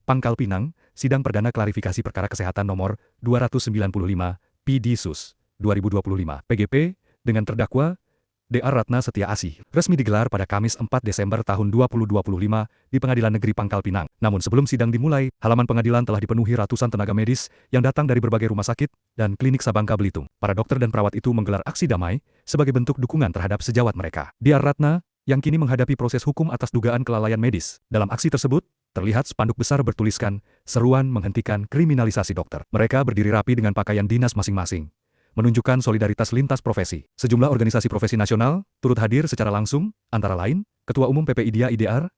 Pangkal Pinang, Sidang Perdana Klarifikasi Perkara Kesehatan Nomor 295, PD-Sus, 2025, PGP, dengan terdakwa DR Ratna Setia Asih, resmi digelar pada Kamis 4 Desember tahun 2025 di Pengadilan Negeri Pangkal Pinang. Namun sebelum sidang dimulai, halaman pengadilan telah dipenuhi ratusan tenaga medis yang datang dari berbagai rumah sakit dan klinik Sabangka Belitung. Para dokter dan perawat itu menggelar aksi damai sebagai bentuk dukungan terhadap sejawat mereka. DR Ratna, yang kini menghadapi proses hukum atas dugaan kelalaian medis. Dalam aksi tersebut, terlihat spanduk besar bertuliskan, "Seruan menghentikan kriminalisasi dokter." Mereka berdiri rapi dengan pakaian dinas masing-masing, menunjukkan solidaritas lintas profesi. Sejumlah organisasi profesi nasional turut hadir secara langsung, antara lain, Ketua Umum PPIDA IDR,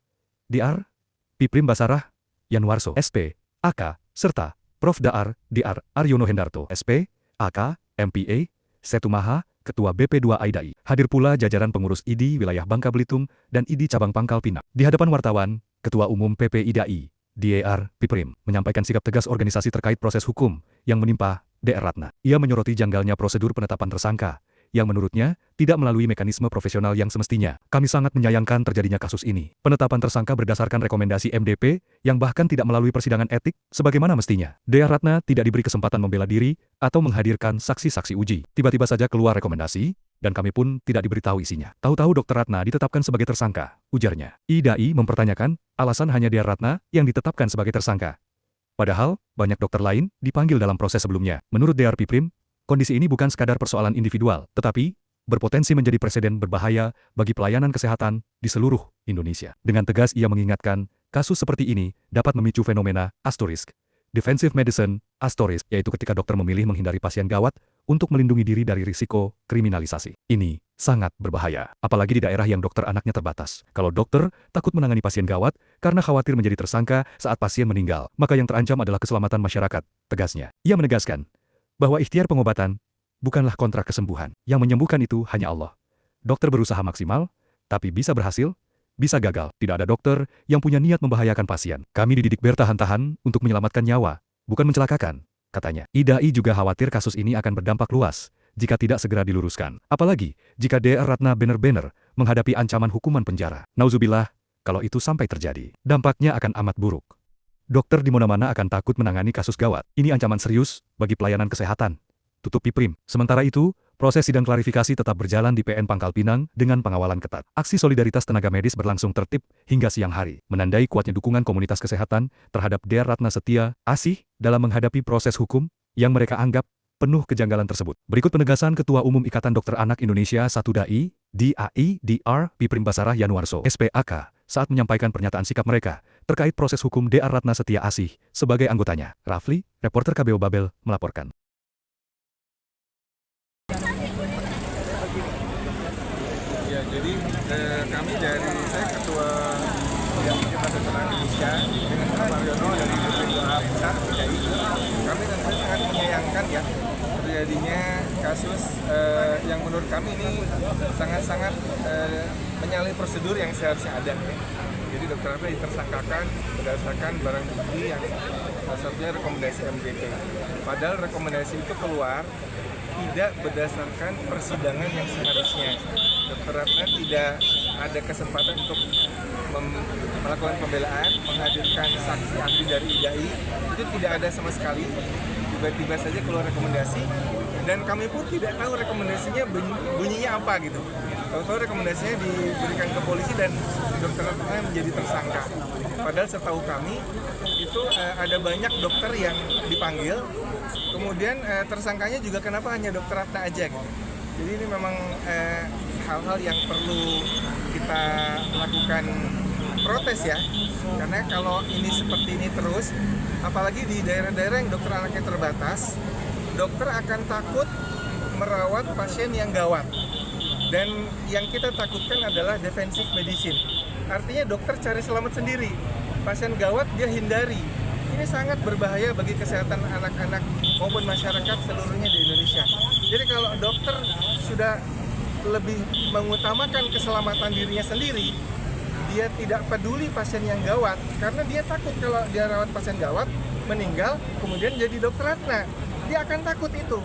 DR, Piprim Basarah, Yanwarso, SP, AK, serta Prof. Dr. Dr. Aryono Hendarto, SP, AK, MPA, Setumaha, Ketua BP2 AIDAI. Hadir pula jajaran pengurus ID wilayah Bangka Belitung dan ID cabang Pangkal Pinang. Di hadapan wartawan, Ketua Umum PPIDAI, DR, Piprim, menyampaikan sikap tegas organisasi terkait proses hukum yang menimpa DR Ratna. Ia menyoroti janggalnya prosedur penetapan tersangka, yang menurutnya tidak melalui mekanisme profesional yang semestinya. Kami sangat menyayangkan terjadinya kasus ini. Penetapan tersangka berdasarkan rekomendasi MDP, yang bahkan tidak melalui persidangan etik, sebagaimana mestinya. DR Ratna tidak diberi kesempatan membela diri, atau menghadirkan saksi-saksi uji. Tiba-tiba saja keluar rekomendasi, dan kami pun tidak diberitahu isinya. Tahu-tahu Dr. Ratna ditetapkan sebagai tersangka, ujarnya. IDAI mempertanyakan, alasan hanya DR Ratna yang ditetapkan sebagai tersangka. Padahal, banyak dokter lain dipanggil dalam proses sebelumnya. Menurut DR Piprim, kondisi ini bukan sekadar persoalan individual, tetapi berpotensi menjadi presiden berbahaya bagi pelayanan kesehatan di seluruh Indonesia. Dengan tegas ia mengingatkan, kasus seperti ini dapat memicu fenomena asterisk, defensive medicine, asterisk, yaitu ketika dokter memilih menghindari pasien gawat untuk melindungi diri dari risiko kriminalisasi. Ini sangat berbahaya, apalagi di daerah yang dokter anaknya terbatas. Kalau dokter takut menangani pasien gawat karena khawatir menjadi tersangka saat pasien meninggal, maka yang terancam adalah keselamatan masyarakat, tegasnya. Ia menegaskan bahwa ikhtiar pengobatan bukanlah kontrak kesembuhan. Yang menyembuhkan itu hanya Allah. Dokter berusaha maksimal, tapi bisa berhasil, bisa gagal. Tidak ada dokter yang punya niat membahayakan pasien. Kami dididik bertahan-tahan untuk menyelamatkan nyawa, bukan mencelakakan, katanya. IDAI juga khawatir kasus ini akan berdampak luas jika tidak segera diluruskan. Apalagi jika DR Ratna benar-benar menghadapi ancaman hukuman penjara. Nauzubillah, kalau itu sampai terjadi, dampaknya akan amat buruk. Dokter di mana-mana akan takut menangani kasus gawat. Ini ancaman serius bagi pelayanan kesehatan, tutup Piprim. Sementara itu, proses sidang klarifikasi tetap berjalan di PN Pangkal Pinang dengan pengawalan ketat. Aksi solidaritas tenaga medis berlangsung tertib hingga siang hari, menandai kuatnya dukungan komunitas kesehatan terhadap DR Ratna Setia Asih dalam menghadapi proses hukum yang mereka anggap penuh kejanggalan tersebut. Berikut penegasan Ketua Umum Ikatan Dokter Anak Indonesia 1 DAI, DR, Piprim Basarah Yanwarso, SPAK, saat menyampaikan pernyataan sikap mereka terkait proses hukum DR Ratna Setia Asih sebagai anggotanya. Rafli, reporter KBO Babel, melaporkan. Ya, jadi kami dari saya Ketua Ikatan Dokter Indonesia dengan Pak Mariono dari BP2 Pusat IDAI, kami tentu sangat menyayangkan ya terjadinya kasus yang menurut kami ini sangat-sangat menyalahi prosedur yang seharusnya ada. Jadi dokter Ratna ditersangkakan berdasarkan barang bukti yang salah satunya rekomendasi MDP. Padahal rekomendasi itu keluar tidak berdasarkan persidangan yang seharusnya. Dokter Ratna tidak ada kesempatan untuk melakukan pembelaan, menghadirkan saksi ahli dari IDAI, itu tidak ada sama sekali. Tiba-tiba saja keluar rekomendasi, dan kami pun tidak tahu rekomendasinya bunyinya apa gitu. Tahu-tahu rekomendasinya diberikan ke polisi dan dokter Ratna menjadi tersangka. Padahal setahu kami itu ada banyak dokter yang dipanggil, kemudian tersangkanya juga kenapa hanya dokter Ratna aja gitu. Jadi ini memang hal-hal yang perlu kita lakukan protes ya, karena kalau ini seperti ini terus, apalagi di daerah-daerah yang dokter anaknya terbatas, dokter akan takut merawat pasien yang gawat. Dan yang kita takutkan adalah defensive medicine. Artinya dokter cari selamat sendiri, pasien gawat dia hindari. Ini sangat berbahaya bagi kesehatan anak-anak maupun masyarakat seluruhnya di Indonesia. Jadi kalau dokter sudah lebih mengutamakan keselamatan dirinya sendiri, dia tidak peduli pasien yang gawat, karena dia takut kalau dia rawat pasien gawat, meninggal, kemudian jadi dokter Ratna. Dia akan takut itu.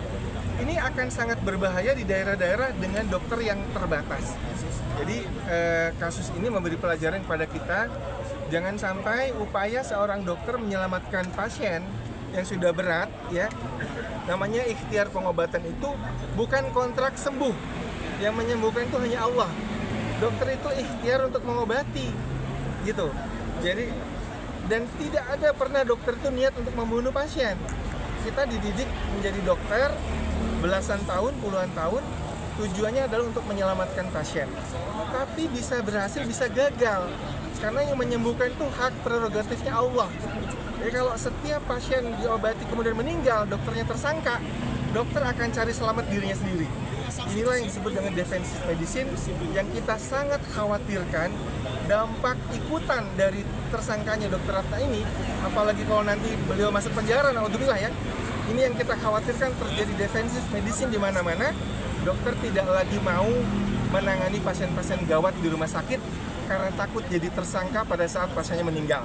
ini akan sangat berbahaya di daerah-daerah dengan dokter yang terbatas. Jadi kasus ini memberi pelajaran kepada kita, jangan sampai upaya seorang dokter menyelamatkan pasien yang sudah berat, ya, namanya ikhtiar pengobatan itu bukan kontrak sembuh. Yang menyembuhkan itu hanya Allah. Dokter itu ikhtiar untuk mengobati, gitu. Jadi, dan tidak ada pernah dokter itu niat untuk membunuh pasien. Kita dididik menjadi dokter belasan tahun, puluhan tahun, tujuannya adalah untuk menyelamatkan pasien. Tapi bisa berhasil, bisa gagal. Karena yang menyembuhkan itu hak prerogatifnya Allah. Jadi kalau setiap pasien diobati kemudian meninggal, dokternya tersangka, dokter akan cari selamat dirinya sendiri. Inilah yang disebut dengan defensive medicine yang kita sangat khawatirkan dampak ikutan dari tersangkanya Dr. Ratna ini, apalagi kalau nanti beliau masuk penjara, naudzubillah ya. Ini yang kita khawatirkan terjadi defensive medicine di mana-mana. Dokter tidak lagi mau menangani pasien-pasien gawat di rumah sakit karena takut jadi tersangka pada saat pasiennya meninggal.